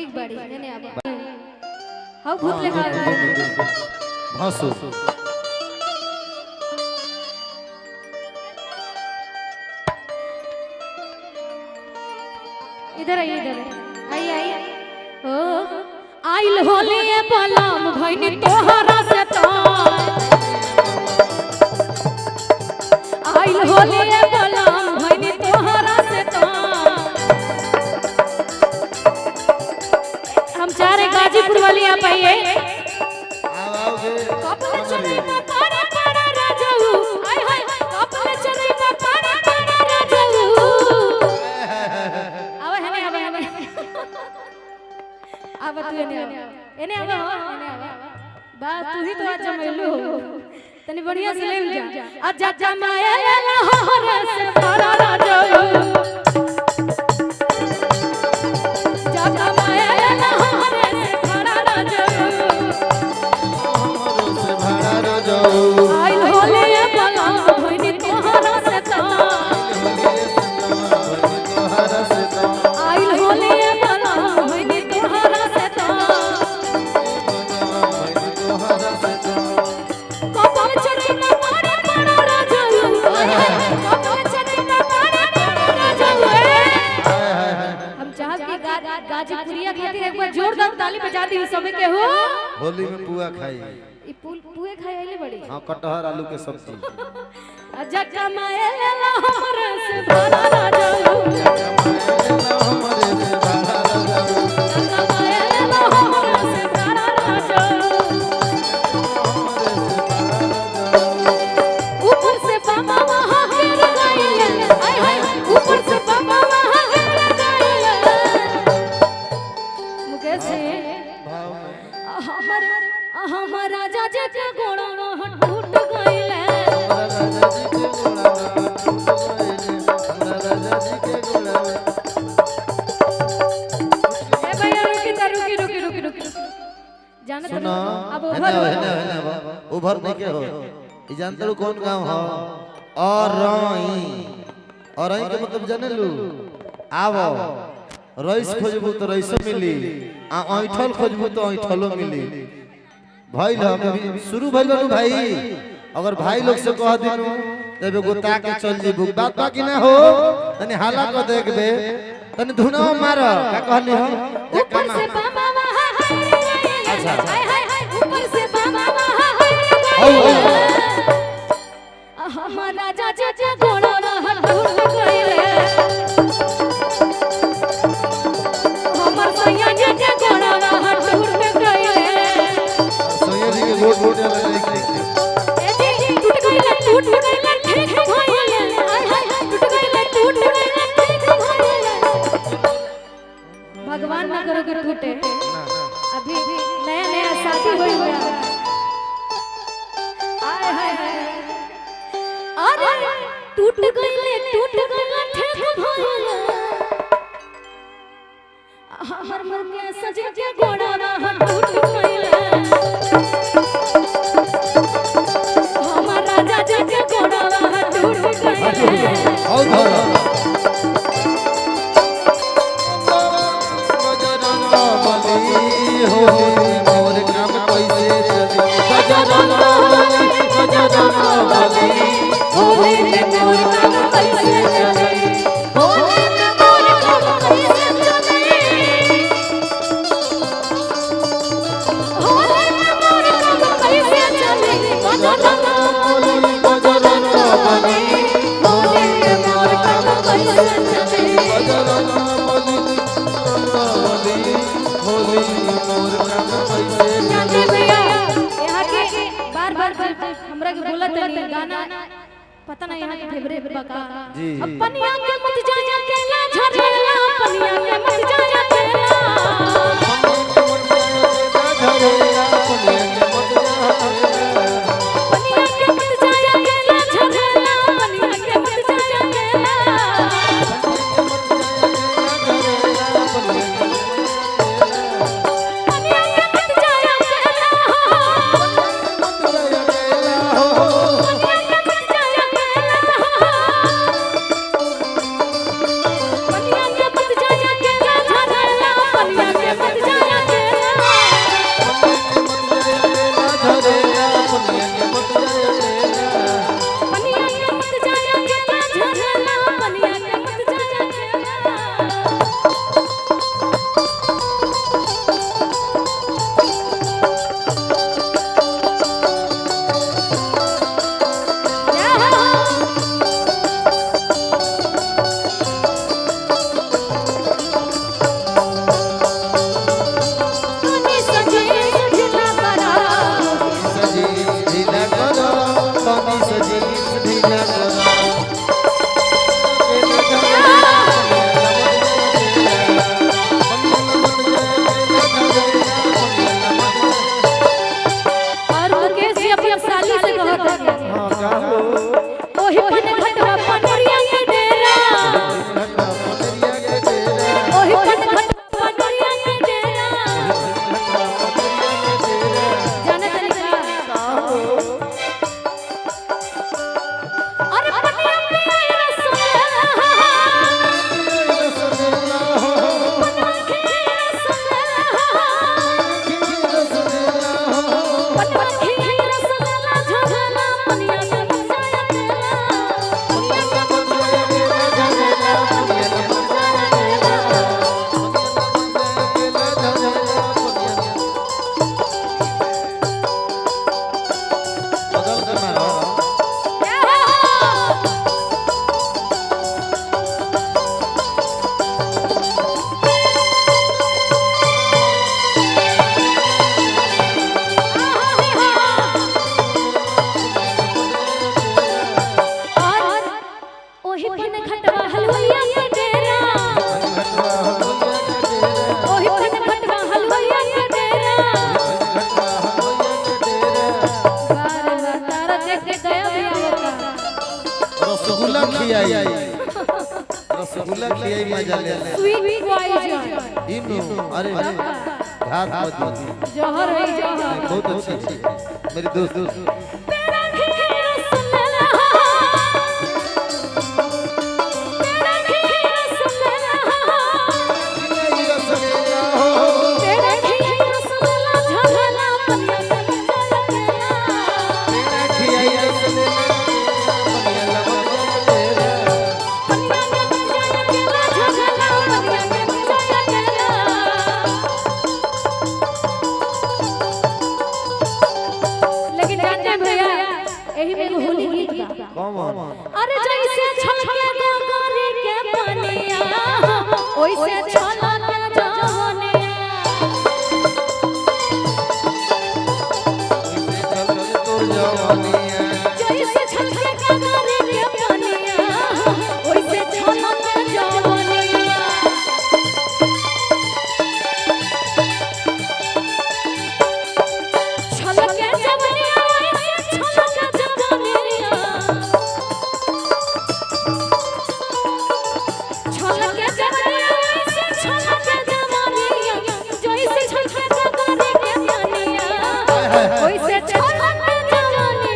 ठीक बड़ी ने अब हाउ भूत लेखा भासु इधर आइए आइए ओ आइल होलिए बलम भइनी तोहरा से आइल होलिए बलम भइनी तोहरा से हम चारे गाजीपुर वाली आ पाइए कपले चले ना पारा पारा राजू आय हाय कपले चले ना पारा पारा राजू अब तू एने बा तू ही तो आज जमैलू तनी बढ़िया से ले जा आज जमाया ला हरे से भरा राजो जमाया ला हरे से भरा राजो से भरा राजो आइल होले बला भइनी तोहरा से आइल होले बला भइनी तोहरा से कपल चढ़े ना पारा पारा राजू कपल चढ़े ना पारा पारा राजू हम चाहत की गाजीपुरिया खातिर एक बार जोरदार ताली बजा दी सबे के हो होली में पुआ खाई ई पुए खाए आइले बड़ी हां कटहर आलू के सब्जी अजा कमाए ला हमरे से भरा राजू हमरे से भरा राजू कमाए ला हमरे से भरा राजू ऊपर से बाबा वहां गिर गइले आय हाय ऊपर से बाबा वहां गिर गइले मुकेश भाव में हमर राजा जी के गोड़वा टूट गइले राजा जी के गोड़ा राजा जी के गोड़ा ए भैया रुकी जाने तो सुनो अब है उभर नहीं के हो ई जानते हो कौन गांव हो और रई के मतलब जाने लू आवो रईस खोजबू तो रईसो मिली आ ऐठल खोजबू तो ऐठलो मिली भाई लोग अभी शुरू भइल बानू भाई अगर भाई लोग से कह दिनु तबे गोता के चल जीबू बात बाकी ना हो तनी हाला को देख दे तनी धुना मार का कहली हो ऊपर से बाबा वहां गइले अच्छा हाय हाय हाय ऊपर से बाबा वहां गइले हमर राजा जी के गोड़वा टूट गइले हमर सैया जी के गोड़वा टूट गइले सोया जी के गोड़ वाला ए जी टूट गइले ठीक भइले हाय हाय टूट गइले ठीक भइले भगवान ना करो कि टूटे अभी नया नया शादी हुई है हाय हाय अरे टूट गइले ठीक भइले हमर मन के सजे के गोड़ा ना टूट गइले हमर राजा जी के गोड़ा ना टूट गइले और धर बली हो मोर काम कैसे चली बजरंग बली होले में मोर काम कैसे चले होले में मोर काम कैसे चले होले में मोर काम कैसे चले बजरंग बली होले में मोर काम कैसे चले होली मोर काम कैसे जाने भैया यहाँ के बार हमरा के बोलत है गाना पता नहीं यहाँ के फेवरेट बका जी अपनिया के मत जाया केला झरेला अपनिया के मत जाया केला अपनिया के मत जाया केला झरेला अपनिया के मत जाया केला अपनिया के मत जाया केला अपनिया के मत जाया केला खियाई रसगुल्ला खियाई मजा ले ले स्वीट पॉइजन इनो अरे घात मत मत जहर है जहर बहुत अच्छी मेरी दोस्त तेरा खिया सुनला तेरा खिया सुनला तेरा खिया सुनला झगला पनिया तेरा खियाई रसगुल्ला अरे जैसे छलके गगरी के पनिया ओइसे छलके जवनिया जैसे छलके गगरी के पनिया ओइसे छलके जवनिया छलके जवनिया ओइसे छलके जवनिया छलके जवनिया ओइसे छलके जवनिया जैसे छलके गगरी के पनिया ओइसे छलके जवनिया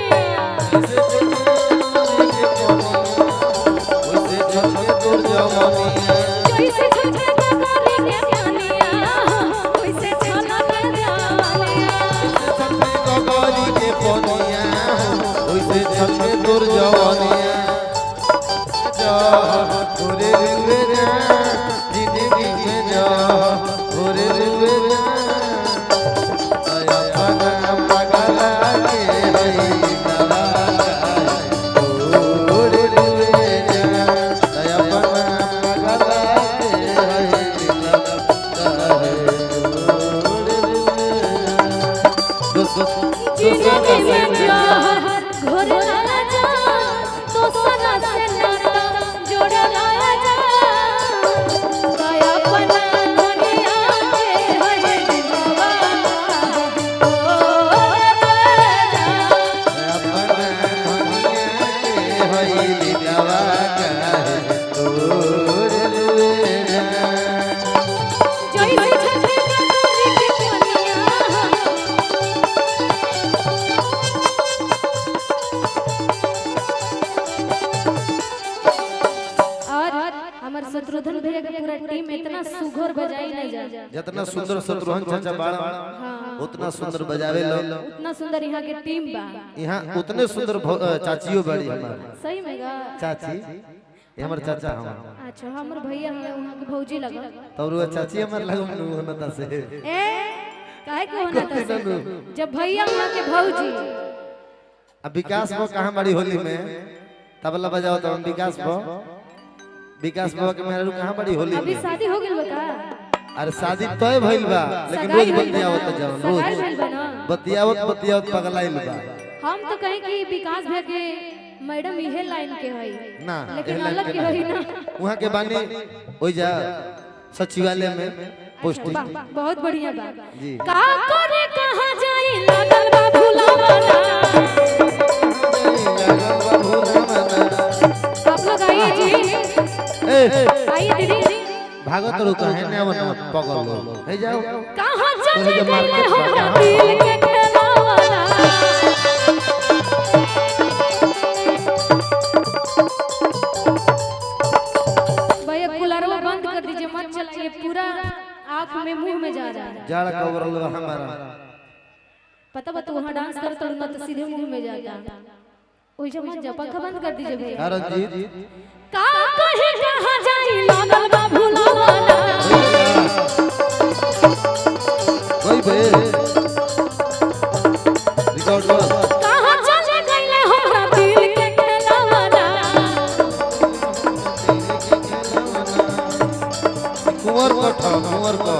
जैसे छलके गगरी के पनिया ओइसे छलके जवनिया जिंदगी में जहर घोरला जा तो सना से नाता जोड़ला जा दया बना दुनिया के है दिलवा ओ जैसे छलके गगरी के पनिया हमर शत्रुघ्न भैया के पूरा टीम इतना सुघर बजाई नहीं जा जितना सुंदर शत्रुघ्न चाचा बाड़ा उतना सुंदर बजावे लो उतना सुंदर यहाँ के टीम बा यहाँ उतने सुंदर चाचियो बड़ी हमार सही में गा चाची ये हमर चाचा हम अच्छा हमर भैया है वहाँ के भौजी लगा तब रुआ चाची हमर लगम नु होनता से ए काहे को होना था जब भैया वहाँ के भौजी अब विकास बो कहां बड़ी होली में तबला बजाओ तो विकास बाबा के मेहरारू कहां बड़ी होली अभी में शादी हो गेल बा का अरे शादी तय भइल बा लेकिन रोज बतियावत जाओ रोज सगाई भइल बा ना बतियावत पगलाइल बा हम तो कहे कि विकास भैया के मैडम इहे लाइन के हई ना लेकिन अलग के हई ना वहां के बानी ओइ जा सचिवालय में पोस्टिंग बहुत बढ़िया बा जी का करे कहां जाई लागल बा भुलावाना आप लोग आइए जी आइए दीदी भागत रो कहे ने मन पकड़ लो हे जाओ कहां चले गए हमरा दिल के खेलावाना भैया कूलरवा बंद कर दीजिए मत चलाइए पूरा आंख में मुंह में जा रहा है जाड़ा कवरल हमारा पता बता वहां डांस करत तो सीधे मुंह में जाता ओइ जब मत जा पंखा बंद कर दीजिए भैया रणजीत का कहे कहां जाई लागल बा भुलावाना कोई बे रिकॉर्ड कर कहां चले गइले हमरा दिल के खेलावाना कुंवर को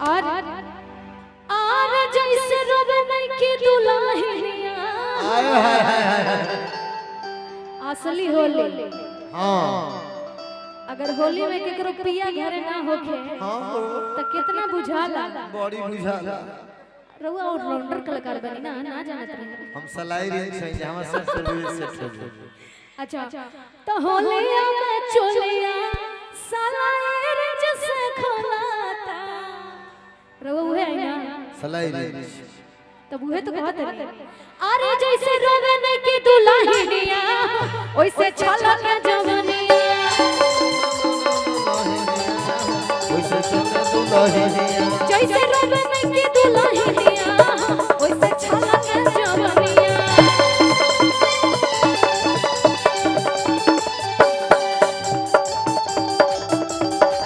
और जैसे रोवे नहीं की दुल्हनिया हाय हाय हाय असली होली हां अगर होली में केकरो पिया घरे ना होखे त कितना बुझाला बॉडी बुझाला रउआ और राउंडर कलाकार बनी ना जानत रहे हम सलाई रेंज से हमरा से सर्विस सेट हो अच्छा तो होलिया में चोलिया साला रे जैसे खोलाता रहो है ना सलाई रे तब उहे तो कहत है अरे जैसे रोवे नहीं की दुल्हनिया वैसे छलक जवनिया वैसे छलक दुल्हनिया जैसे रोवे नहीं की दुल्हनिया वैसे छलक जवनिया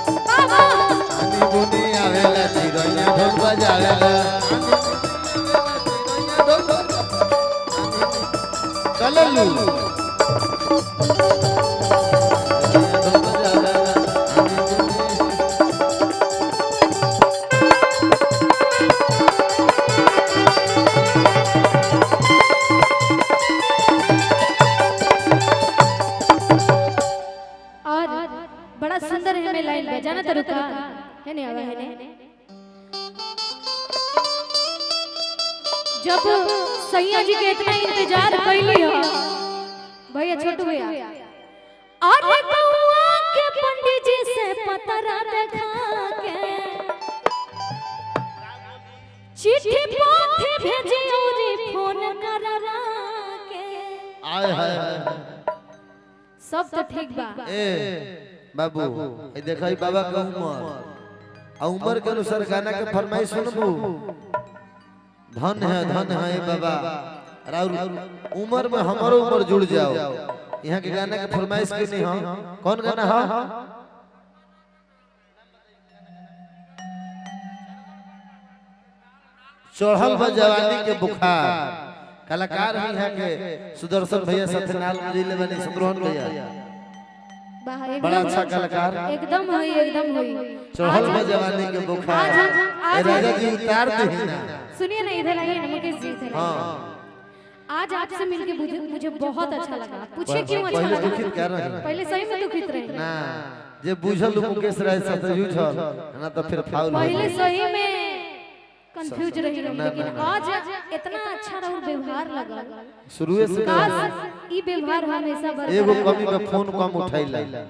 आनी बुनी आवेला चिरैया ढोल बजावेला चललू बड़ा सुंदर है में लाइन बजाना तो रुका है नहीं आवा है नहीं जब सैया जी के इतना इंतजार कैली हो भैया छोटू भैया अरे कौआ के पंडित जी से पतरा देखा के चिट्ठी पाथे भेजी और फोन करवा के आय हाय सब तो ठीक बा ए बाबू ए देखई बाबा का उम्र आ उम्र के अनुसार गाना के फरमाइश सुनबू धन है ए बाबा राउर उम्र में हमारो उम्र जुड़ जाओ यहाँ के गाना के फरमाइश के नहीं हो कौन गाना हो चढ़ल बा जवानी के बुखार कलाकार है यहाँ के सुदर्शन भैया सत्यनारायण बजैले बने शत्रुघ्न भैया बड़ा अच्छा कलाकार एकदम होई चढ़ल बा जवानी के बुखार ए राजा जी उतार दे ना सुनिए ना इधर आइए ना मुकेश जी इधर हां आज आपसे मिलके मुझे बहुत अच्छा लगा पूछे क्यों अच्छा पहले लगा दुखित कर रहे पहले सही में दुखित रहे ना जे बुझल मुकेश राय से यूज हल ना तो फिर फाउल हो पहले सही में कंफ्यूज रही लेकिन आज इतना अच्छा रहू व्यवहार लगा शुरू से काश ई व्यवहार हमेशा बरकरार एगो कमी पे फोन कम उठाइला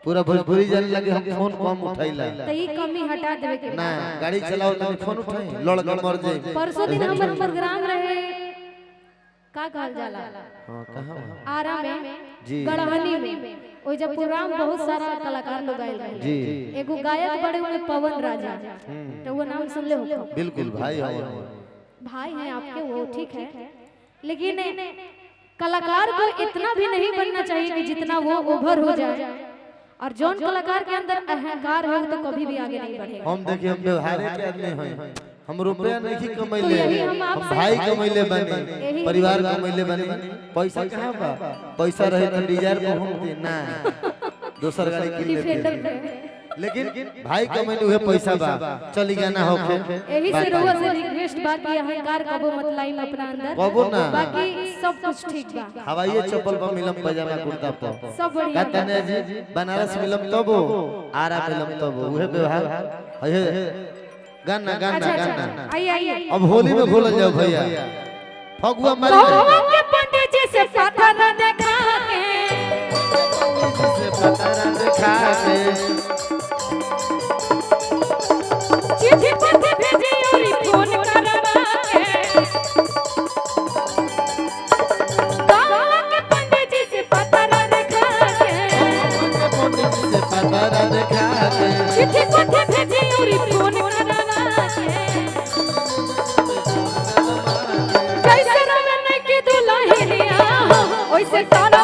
पूरा भोजपुरी जाने लगे हम फोन कम उठाइला तो ई कमी हटा देवे के ना गाड़ी चलाओ तो फोन उठाई लड़ के मर जाए परसों दिन हमर प्रोग्राम रहे का कहल जाला हां कहां आरा में जी गढ़हनी में ओइ जब प्रोग्राम बहुत सारा कलाकार लोग आए रहे जी एगो गायक बड़े हुए पवन राजा तो वो नाम सुन ले हो बिल्कुल भाई हो भाई हैं आपके वो ठीक है लेकिन कलाकार को इतना भी नहीं बनना चाहिए कि जितना वो ओवर हो जाए और जौन कलाकार के अंदर अहंकार है तो कभी भी आगे नहीं बढ़ेगा हम देखिए हम व्यवहार के आदमी हैं हम रुपया नहीं कमैले तो यही हम हम आपसे- भाई कमैले बने परिवार कमैले बने पैसा कहां बा पैसा रहे तो डिजायर को घूमते ना दोसर गाड़ी किन डिफेंडर लेते पे लेकिन भाई कमैले हुए पैसा बा चली गाना होके यही से रोवा से रिक्वेस्ट बा कि अहंकार कबो मत लाइन अपना अंदर कबो ना बाकी सब कुछ ठीक बा हवाई चप्पल पर मिलम पजामा कुर्ता पर सब बढ़िया बा। कहते जी बनारस मिलम तबो आरा मिलम तबो उहे व्यवहार है गाना गाना अच्छा गाना अच्छा आइए आइए अब होली में खोलल जाओ भैया फगुआ मारी कौआ के पंडित जी से पत्थर देखा के से पतरा दिखा के चिट्ठी पत्र भेजी और फोन करवा के कौआ के पंडित जी से पत्थर देखा के पंडित से पतरा दिखा के चिट्ठी पत्र भेजी और फोन करवा के जैसे रमन की दुल्हनिया वैसे तारा